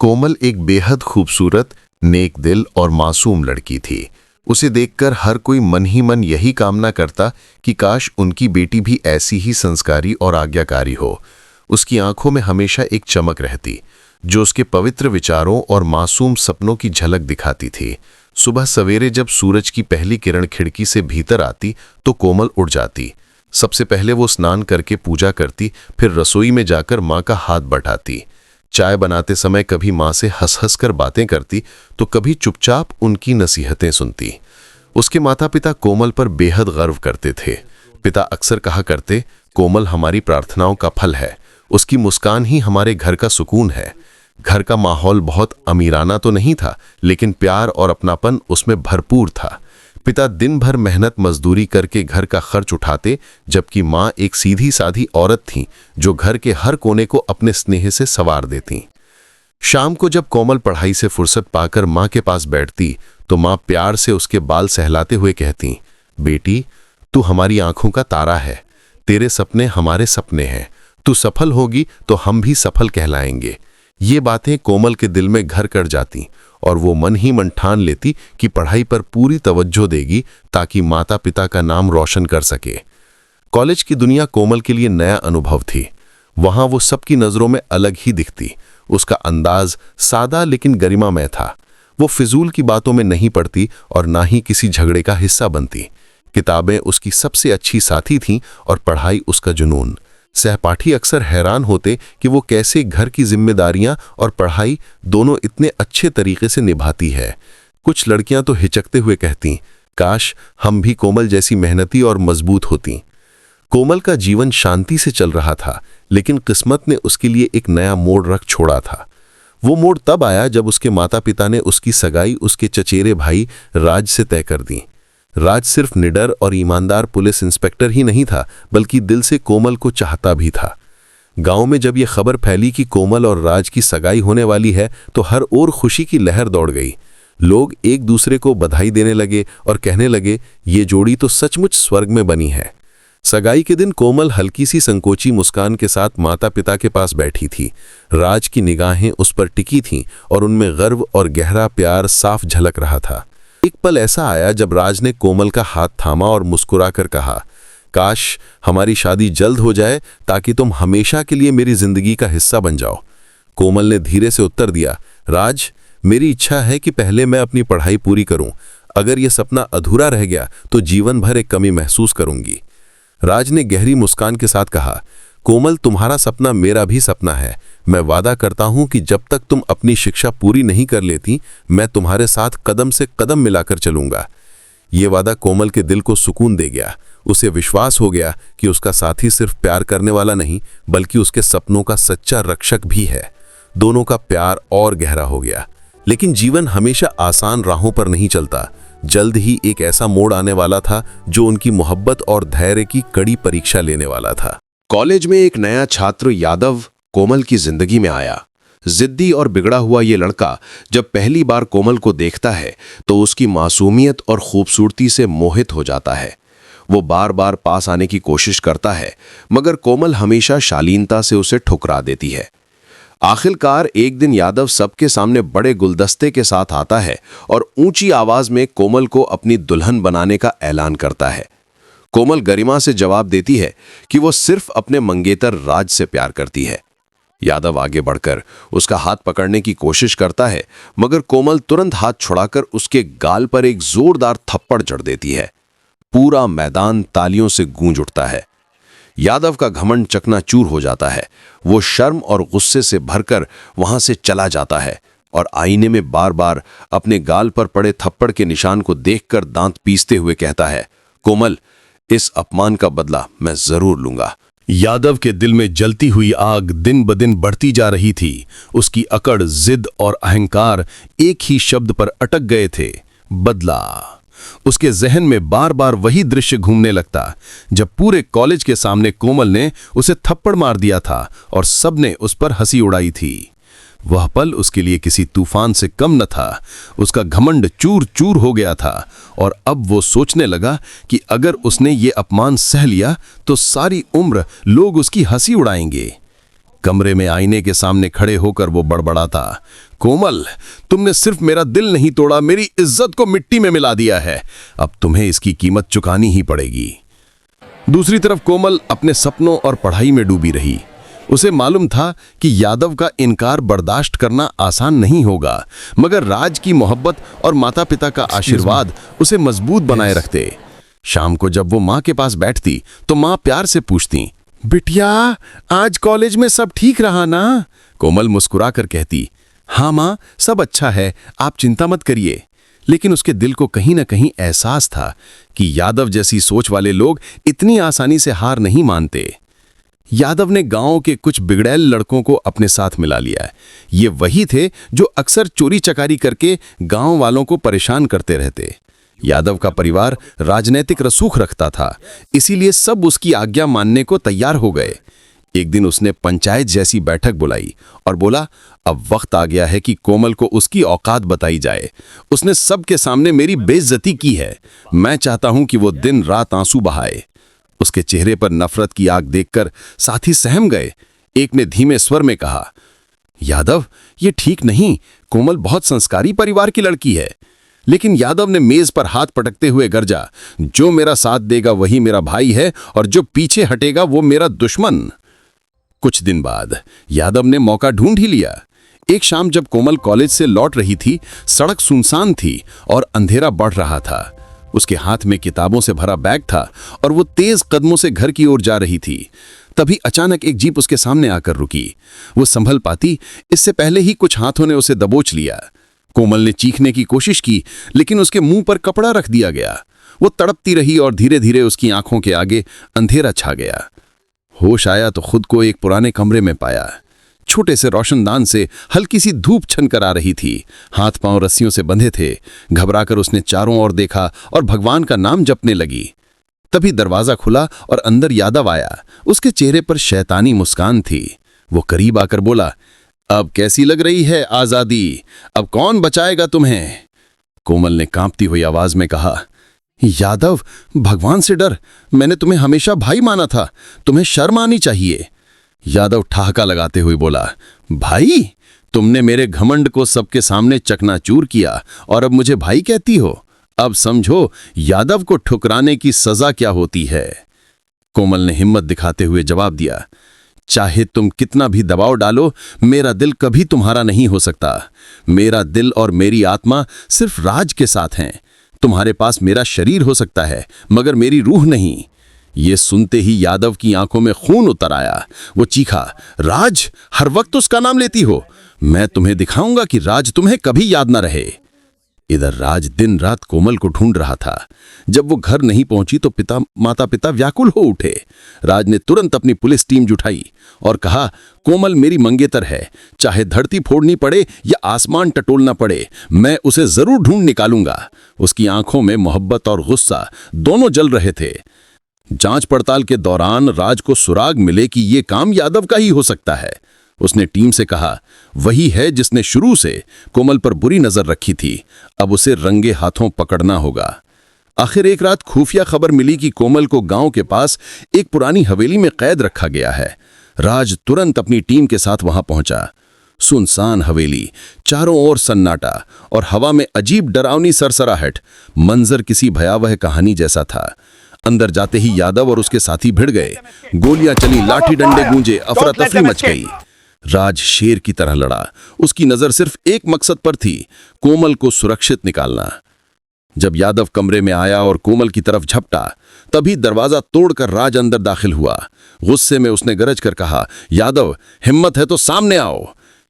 कोमल एक बेहद खूबसूरत, नेक दिल और मासूम लड़की थी। उसे देखकर हर कोई मन ही मन यही कामना करता कि काश उनकी बेटी भी ऐसी ही संस्कारी और आज्ञाकारी हो। उसकी आंखों में हमेशा एक चमक रहती, जो उसके पवित्र विचारों और मासूम सपनों की झलक दिखाती थी। सुबह सवेरे जब सूरज की पहली किरण खिड़की से भीतर आती तो कोमल उठ जाती। सबसे पहले वो स्नान करके पूजा करती, फिर रसोई में जाकर माँ का हाथ बटाती। चाय बनाते समय कभी माँ से हंस हंस कर बातें करती तो कभी चुपचाप उनकी नसीहतें सुनती। उसके माता पिता कोमल पर बेहद गर्व करते थे। पिता अक्सर कहा करते, कोमल हमारी प्रार्थनाओं का फल है, उसकी मुस्कान ही हमारे घर का सुकून है। घर का माहौल बहुत अमीराना तो नहीं था, लेकिन प्यार और अपनापन उसमें भरपूर था। पिता दिन भर मेहनत मजदूरी करके घर का खर्च उठाते, जबकि माँ एक सीधी साधी औरत थी जो घर के हर कोने को अपने स्नेह से संवार देती। शाम को जब कोमल पढ़ाई से फुर्सत पाकर माँ के पास बैठती तो माँ प्यार से उसके बाल सहलाते हुए कहती, बेटी, तू हमारी आंखों का तारा है, तेरे सपने हमारे सपने हैं, तू सफल होगी तो हम भी सफल कहलाएंगे। ये बातें कोमल के दिल में घर कर जाती और वो मन ही मन ठान लेती कि पढ़ाई पर पूरी तवज्जो देगी ताकि माता पिता का नाम रोशन कर सके। कॉलेज की दुनिया कोमल के लिए नया अनुभव थी। वहां वो सबकी नज़रों में अलग ही दिखती। उसका अंदाज सादा लेकिन गरिमामय था। वो फिजूल की बातों में नहीं पड़ती और ना ही किसी झगड़े का हिस्सा बनती। किताबें उसकी सबसे अच्छी साथी थीं और पढ़ाई उसका जुनून। सहपाठी अक्सर हैरान होते कि वो कैसे घर की जिम्मेदारियां और पढ़ाई दोनों इतने अच्छे तरीके से निभाती है। कुछ लड़कियां तो हिचकते हुए कहती, काश हम भी कोमल जैसी मेहनती और मजबूत होती। कोमल का जीवन शांति से चल रहा था, लेकिन किस्मत ने उसके लिए एक नया मोड़ रख छोड़ा था। वो मोड़ तब आया जब उसके माता पिता ने उसकी सगाई उसके चचेरे भाई राज से तय कर दी। राज सिर्फ निडर और ईमानदार पुलिस इंस्पेक्टर ही नहीं था, बल्कि दिल से कोमल को चाहता भी था। गांव में जब यह खबर फैली कि कोमल और राज की सगाई होने वाली है तो हर ओर खुशी की लहर दौड़ गई। लोग एक दूसरे को बधाई देने लगे और कहने लगे, ये जोड़ी तो सचमुच स्वर्ग में बनी है। सगाई के दिन कोमल हल्की सी संकोची मुस्कान के साथ माता पिता के पास बैठी थी। राज की निगाहें उस पर टिकी थीं और उनमें गर्व और गहरा प्यार साफ झलक रहा था। एक पल ऐसा आया जब राज ने कोमल का हाथ थामा और मुस्कुराकर कहा, काश हमारी शादी जल्द हो जाए ताकि तुम हमेशा के लिए मेरी जिंदगी का हिस्सा बन जाओ। कोमल ने धीरे से उत्तर दिया, राज, मेरी इच्छा है कि पहले मैं अपनी पढ़ाई पूरी करूं। अगर यह सपना अधूरा रह गया तो जीवन भर एक कमी महसूस करूंगी। राज ने गहरी मुस्कान के साथ कहा, कोमल, तुम्हारा सपना मेरा भी सपना है। मैं वादा करता हूं कि जब तक तुम अपनी शिक्षा पूरी नहीं कर लेती, मैं तुम्हारे साथ कदम से कदम मिलाकर चलूंगा। ये वादा कोमल के दिल को सुकून दे गया। उसे विश्वास हो गया कि उसका साथी सिर्फ प्यार करने वाला नहीं, बल्कि उसके सपनों का सच्चा रक्षक भी है। दोनों का प्यार और गहरा हो गया। लेकिन जीवन हमेशा आसान राहों पर नहीं चलता। जल्द ही एक ऐसा मोड़ आने वाला था जो उनकी मोहब्बत और धैर्य की कड़ी परीक्षा लेने वाला था। कॉलेज में एक नया छात्र यादव कोमल की जिंदगी में आया। जिद्दी और बिगड़ा हुआ ये लड़का जब पहली बार कोमल को देखता है तो उसकी मासूमियत और खूबसूरती से मोहित हो जाता है। वो बार बार पास आने की कोशिश करता है, मगर कोमल हमेशा शालीनता से उसे ठुकरा देती है। आखिरकार एक दिन यादव सबके सामने बड़े गुलदस्ते के साथ आता है और ऊंची आवाज में कोमल को अपनी दुल्हन बनाने का ऐलान करता है। कोमल गरिमा से जवाब देती है कि वो सिर्फ अपने मंगेतर राज से प्यार करती है। यादव आगे बढ़कर उसका हाथ पकड़ने की कोशिश करता है, मगर कोमल तुरंत हाथ छुड़ाकर उसके गाल पर एक जोरदार थप्पड़ जड़ देती है। पूरा मैदान तालियों से गूंज उठता है। यादव का घमंड चकनाचूर हो जाता है। वो शर्म और गुस्से से भरकर वहां से चला जाता है और आईने में बार बार अपने गाल पर पड़े थप्पड़ के निशान को देखकर दांत पीसते हुए कहता है, कोमल, इस अपमान का बदला मैं जरूर लूंगा। यादव के दिल में जलती हुई आग दिन ब दिन बढ़ती जा रही थी। उसकी अकड़, जिद और अहंकार एक ही शब्द पर अटक गए थे, बदला। उसके जहन में बार बार वही दृश्य घूमने लगता जब पूरे कॉलेज के सामने कोमल ने उसे थप्पड़ मार दिया था और सबने उस पर हंसी उड़ाई थी। वह पल उसके लिए किसी तूफान से कम न था। उसका घमंड चूर चूर हो गया था और अब वो सोचने लगा कि अगर उसने ये अपमान सह लिया तो सारी उम्र लोग उसकी हंसी उड़ाएंगे। कमरे में आईने के सामने खड़े होकर वो बड़बड़ाता, कोमल, तुमने सिर्फ मेरा दिल नहीं तोड़ा, मेरी इज्जत को मिट्टी में मिला दिया है। अब तुम्हें इसकी कीमत चुकानी ही पड़ेगी। दूसरी तरफ कोमल अपने सपनों और पढ़ाई में डूबी रही। उसे मालूम था कि यादव का इनकार बर्दाश्त करना आसान नहीं होगा, मगर राज की मोहब्बत और माता पिता का आशीर्वाद उसे मजबूत बनाए रखते। शाम को जब वो माँ के पास बैठती तो माँ प्यार से पूछती, बिटिया, आज कॉलेज में सब ठीक रहा ना? कोमल मुस्कुरा कर कहती, हाँ माँ, सब अच्छा है, आप चिंता मत करिए। लेकिन उसके दिल को कहीं न कहीं एहसास था कि यादव जैसी सोच वाले लोग इतनी आसानी से हार नहीं मानते। यादव ने गांव के कुछ बिगड़ैल लड़कों को अपने साथ मिला लिया। ये वही थे जो अक्सर चोरी चकारी करके गांव वालों को परेशान करते रहते। यादव का परिवार राजनैतिक रसूख रखता था, इसीलिए सब उसकी आज्ञा मानने को तैयार हो गए। एक दिन उसने पंचायत जैसी बैठक बुलाई और बोला, अब वक्त आ गया है कि कोमल को उसकी औकात बताई जाए। उसने सबके सामने मेरी बेइज्जती की है। मैं चाहता हूं कि वो दिन रात आंसू बहाए। उसके चेहरे पर नफरत की आग देखकर साथी सहम गए। एक ने धीमे स्वर में कहा, यादव, ये ठीक नहीं, कोमल बहुत संस्कारी परिवार की लड़की है। लेकिन यादव ने मेज पर हाथ पटकते हुए गरजा, जो मेरा साथ देगा वही मेरा भाई है और जो पीछे हटेगा वो मेरा दुश्मन। कुछ दिन बाद यादव ने मौका ढूंढ ही लिया। एक शाम जब कोमल कॉलेज से लौट रही थी, सड़क सुनसान थी और अंधेरा बढ़ रहा था। उसके हाथ में किताबों से भरा बैग था और वो तेज कदमों से घर की ओर जा रही थी। तभी अचानक एक जीप उसके सामने आकर रुकी। वो संभल पाती इससे पहले ही कुछ हाथों ने उसे दबोच लिया। कोमल ने चीखने की कोशिश की, लेकिन उसके मुंह पर कपड़ा रख दिया गया। वो तड़पती रही और धीरे धीरे उसकी आंखों के आगे अंधेरा छा गया। होश आया तो खुद को एक पुराने कमरे में पाया। छोटे से रोशनदान से हल्की सी धूप छनकर आ रही थी। हाथ पांव रस्सियों से बंधे थे। घबराकर उसने चारों ओर देखा और भगवान का नाम जपने लगी। तभी दरवाजा खुला और अंदर यादव आया। उसके चेहरे पर शैतानी मुस्कान थी। वो करीब आकर बोला, अब कैसी लग रही है आजादी? अब कौन बचाएगा तुम्हें? कोमल ने कांपती हुई आवाज में कहा, यादव, भगवान से डर, मैंने तुम्हें हमेशा भाई माना था, तुम्हें शर्म आनी चाहिए। यादव ठहाका लगाते हुए बोला, भाई, तुमने मेरे घमंड को सबके सामने चकनाचूर किया और अब मुझे भाई कहती हो? अब समझो यादव को ठुकराने की सजा क्या होती है। कोमल ने हिम्मत दिखाते हुए जवाब दिया, चाहे तुम कितना भी दबाव डालो, मेरा दिल कभी तुम्हारा नहीं हो सकता। मेरा दिल और मेरी आत्मा सिर्फ राज के साथ हैं। तुम्हारे पास मेरा शरीर हो सकता है, मगर मेरी रूह नहीं। ये सुनते ही यादव की आंखों में खून उतर आया। वो चीखा, राज, हर वक्त उसका नाम लेती हो। मैं तुम्हें दिखाऊंगा कि राज तुम्हें कभी याद न रहे। इधर राज दिन रात कोमल को ढूंढ रहा था। जब वो घर नहीं पहुंची तो माता पिता व्याकुल हो उठे। राज ने तुरंत अपनी पुलिस टीम जुटाई और कहा, कोमल मेरी मंगेतर है, चाहे धरती फोड़नी पड़े या आसमान टटोलना पड़े, मैं उसे जरूर ढूंढ निकालूंगा। उसकी आंखों में मोहब्बत और गुस्सा दोनों जल रहे थे। जांच पड़ताल के दौरान राज को सुराग मिले कि ये काम यादव का ही हो सकता है। उसने टीम से कहा, वही है जिसने शुरू से कोमल पर बुरी नजर रखी थी, अब उसे रंगे हाथों पकड़ना होगा। आखिर एक रात खुफिया खबर मिली कि कोमल को गांव के पास एक पुरानी हवेली में कैद रखा गया है। राज तुरंत अपनी टीम के साथ वहां पहुंचा। सुनसान हवेली, चारों ओर सन्नाटा और हवा में अजीब डरावनी सरसराहट। मंजर किसी भयावह कहानी जैसा था। अंदर जाते ही यादव और उसके साथी भिड़ गए। गोलियां चली, लाठी डंडे गूंजे, अफरा तफरी मच गई। राज शेर की तरह लड़ा। उसकी नजर सिर्फ एक मकसद पर थी, कोमल को सुरक्षित निकालना। जब यादव कमरे में आया और कोमल की तरफ झपटा, तभी दरवाजा तोड़कर राज अंदर दाखिल हुआ। गुस्से में उसने गरज कर कहा, यादव, हिम्मत है तो सामने आओ।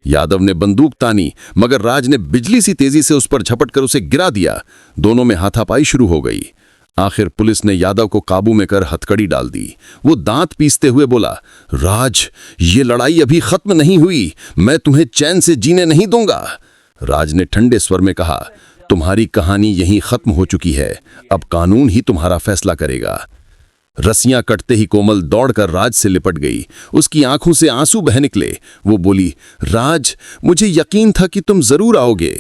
यादव ने बंदूक तानी, मगर राज ने बिजली सी तेजी से उस पर झपटकर उसे गिरा दिया। दोनों में हाथापाई शुरू हो गई। आखिर पुलिस ने यादव को काबू में कर हथकड़ी डाल दी। वो दांत पीसते हुए बोला, राज, ये लड़ाई अभी खत्म नहीं हुई, मैं तुम्हें चैन से जीने नहीं दूंगा। राज ने ठंडे स्वर में कहा, तुम्हारी कहानी यहीं खत्म हो चुकी है, अब कानून ही तुम्हारा फैसला करेगा। रस्सियां कटते ही कोमल दौड़कर राज से लिपट गई। उसकी आंखों से आंसू बह निकले। वो बोली, राज, मुझे यकीन था कि तुम जरूर आओगे।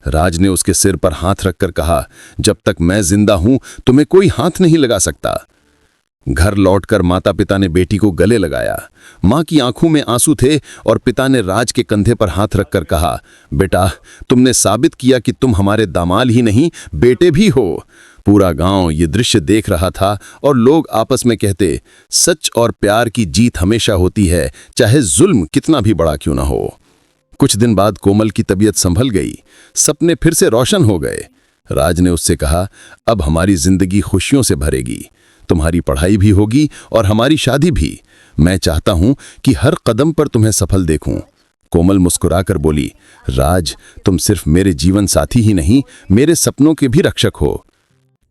राज ने उसके सिर पर हाथ रखकर कहा, जब तक मैं जिंदा हूं तुम्हें कोई हाथ नहीं लगा सकता। घर लौटकर माता पिता ने बेटी को गले लगाया। माँ की आंखों में आंसू थे और पिता ने राज के कंधे पर हाथ रखकर कहा, बेटा, तुमने साबित किया कि तुम हमारे दामाद ही नहीं, बेटे भी हो। पूरा गांव ये दृश्य देख रहा था और लोग आपस में कहते, सच और प्यार की जीत हमेशा होती है, चाहे जुल्म कितना भी बड़ा क्यों ना हो। कुछ दिन बाद कोमल की तबीयत संभल गई, सपने फिर से रोशन हो गए। राज ने उससे कहा, अब हमारी जिंदगी खुशियों से भरेगी, तुम्हारी पढ़ाई भी होगी और हमारी शादी भी। मैं चाहता हूं कि हर कदम पर तुम्हें सफल देखूं। कोमल मुस्कुराकर बोली, राज, तुम सिर्फ मेरे जीवन साथी ही नहीं, मेरे सपनों के भी रक्षक हो।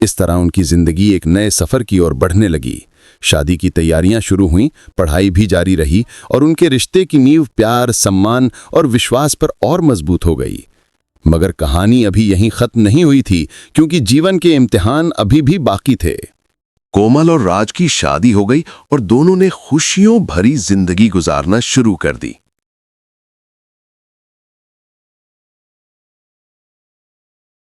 इस तरह उनकी जिंदगी एक नए सफर की ओर बढ़ने लगी। शादी की तैयारियां शुरू हुईं, पढ़ाई भी जारी रही और उनके रिश्ते की नींव प्यार, सम्मान और विश्वास पर और मजबूत हो गई। मगर कहानी अभी यहीं खत्म नहीं हुई थी, क्योंकि जीवन के इम्तिहान अभी भी बाकी थे। कोमल और राज की शादी हो गई और दोनों ने खुशियों भरी जिंदगी गुजारना शुरू कर दी।